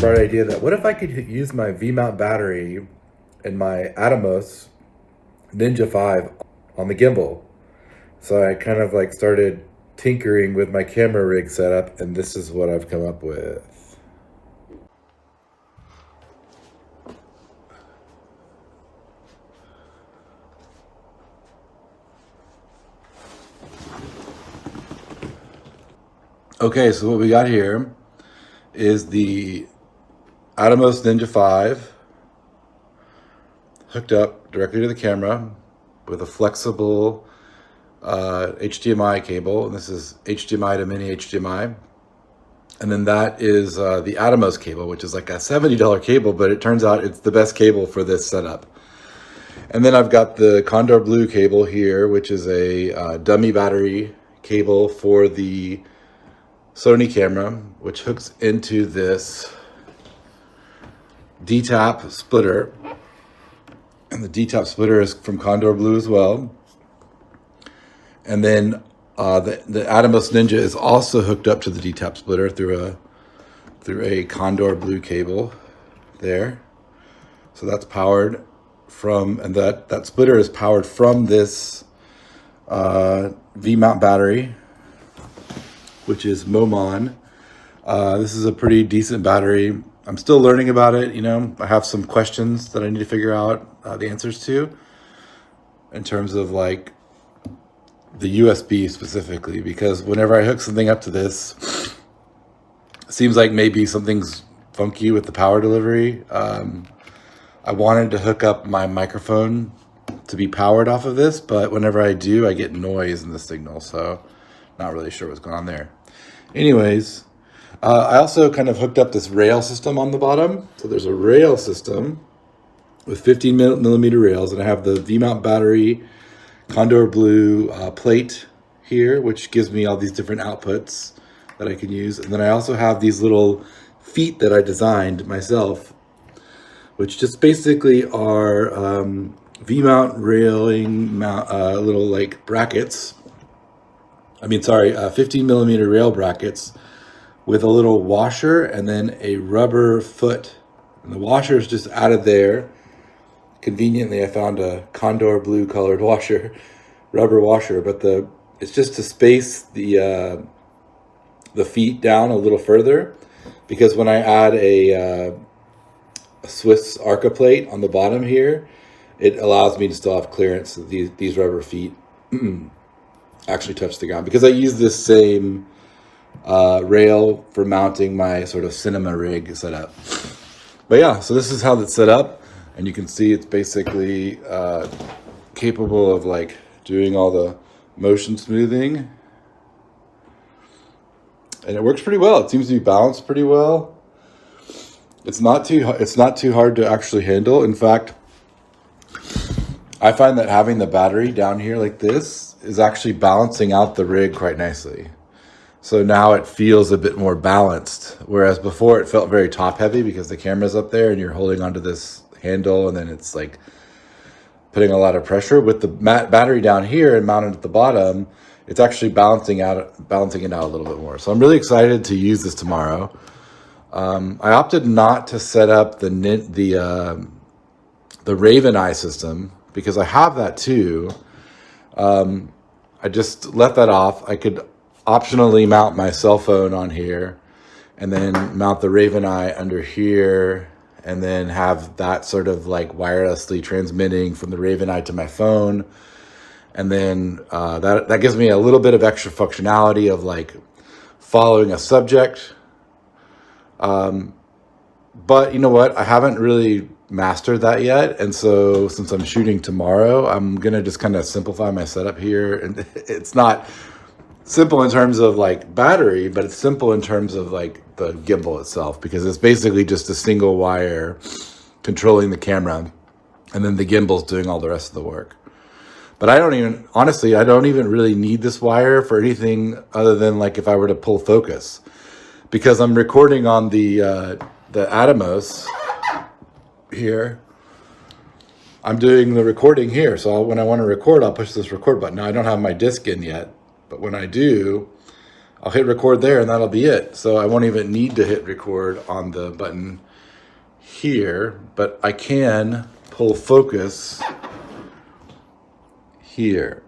bright idea that what if I could use my V-mount battery and my Atomos Ninja V on the gimbal. So I kind of like started tinkering with my camera rig setup, and this is what I've come up with. Okay, so what we got here is the Atomos Ninja V hooked up directly to the camera with a flexible HDMI cable, and this is HDMI to mini HDMI. And then that is the Atomos cable, which is like a $70 cable, but it turns out it's the best cable for this setup. And then I've got the Condor Blue cable here, which is a dummy battery cable for the Sony camera, which hooks into this D-tap splitter. And the D-tap splitter is from Condor Blue as well. And then the Atomos Ninja is also hooked up to the D-tap splitter through a Condor Blue cable there. So that's powered from, and that splitter is powered from this V-mount battery, which is Momon. This is a pretty decent battery. I'm still learning about it, you know. I have some questions that I need to figure out the answers to in terms of like the USB specifically, because whenever I hook something up to this, it seems like maybe something's funky with the power delivery. I wanted to hook up my microphone to be powered off of this, but whenever I do, I get noise in the signal, so not really sure what's going on there. Anyways, I also kind of hooked up this rail system on the bottom. So there's a rail system with 15 millimeter rails, and I have the V-mount battery Condor Blue plate here, which gives me all these different outputs that I can use. And then I also have these little feet that I designed myself, which just basically are V-mount railing little like brackets. 15 millimeter rail brackets with a little washer and then a rubber foot. And the washer is just added there. Conveniently, I found a Condor Blue colored washer, rubber washer, but it's just to space the feet down a little further, because when I add a Swiss Arca plate on the bottom here, it allows me to still have clearance so these rubber feet actually touch the ground, because I use this same rail for mounting my sort of cinema rig setup. But yeah, so this is how it's set up, and you can see it's basically capable of like doing all the motion smoothing, and it works pretty well. It seems to be balanced pretty well. It's not too hard to actually handle. In fact, I find that having the battery down here like this is actually balancing out the rig quite nicely. So now it feels a bit more balanced, whereas before it felt very top heavy because the camera's up there and you're holding onto this handle, and then it's like putting a lot of pressure. With the battery down here and mounted at the bottom, it's actually balancing it out a little bit more. So I'm really excited to use this tomorrow. I opted not to set up the Raven Eye system because I have that too. I just left that off. I could optionally mount my cell phone on here and then mount the Raven Eye under here, and then have that sort of like wirelessly transmitting from the Raven Eye to my phone. And then that gives me a little bit of extra functionality of like following a subject. But you know what? I haven't really mastered that yet. And so since I'm shooting tomorrow, I'm going to just kind of simplify my setup here. And it's not simple in terms of like battery, but it's simple in terms of like the gimbal itself, because it's basically just a single wire controlling the camera, and then the gimbal's doing all the rest of the work. But I don't even really need this wire for anything other than like if I were to pull focus, because I'm recording on the Atomos here. I'm doing the recording here. So when I want to record, I'll push this record button. Now I don't have my disc in yet, but when I do, I'll hit record there and that'll be it. So I won't even need to hit record on the button here, but I can pull focus here.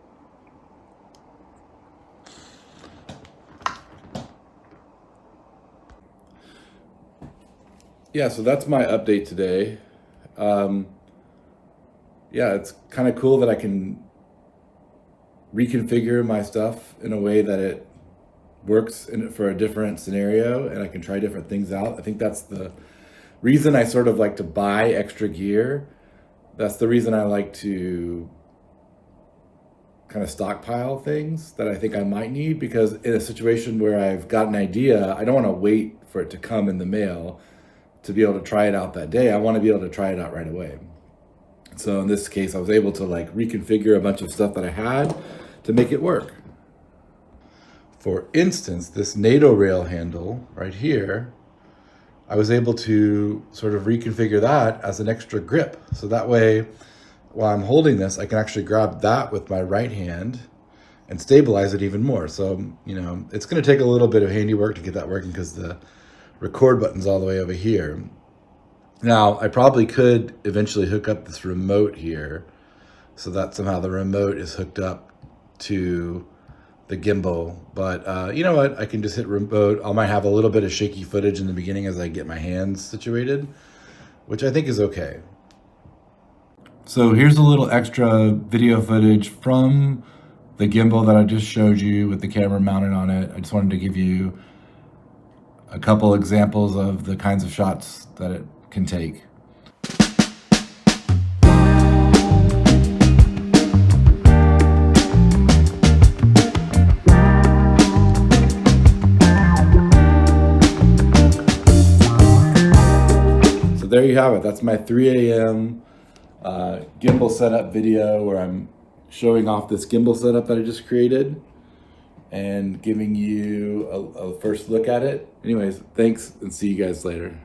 Yeah, so that's my update today. Yeah, it's kind of cool that I can reconfigure my stuff in a way that it works for a different scenario, and I can try different things out. I think that's the reason I sort of like to buy extra gear. That's the reason I like to kind of stockpile things that I think I might need, because in a situation where I've got an idea, I don't want to wait for it to come in the mail to be able to try it out that day. I want to be able to try it out right away. So in this case, I was able to like reconfigure a bunch of stuff that I had to make it work. For instance, this NATO rail handle right here, I was able to sort of reconfigure that as an extra grip. So that way, while I'm holding this, I can actually grab that with my right hand and stabilize it even more. So, you know, it's going to take a little bit of handiwork to get that working because the record button's all the way over here. Now, I probably could eventually hook up this remote here so that somehow the remote is hooked up to the gimbal, but you know what? I can just hit remote. I might have a little bit of shaky footage in the beginning as I get my hands situated, which I think is okay. So here's a little extra video footage from the gimbal that I just showed you with the camera mounted on it. I just wanted to give you a couple examples of the kinds of shots that it can take. So there you have it. That's my 3 a.m. Gimbal setup video where I'm showing off this gimbal setup that I just created and giving you a first look at it. Anyways, thanks and see you guys later.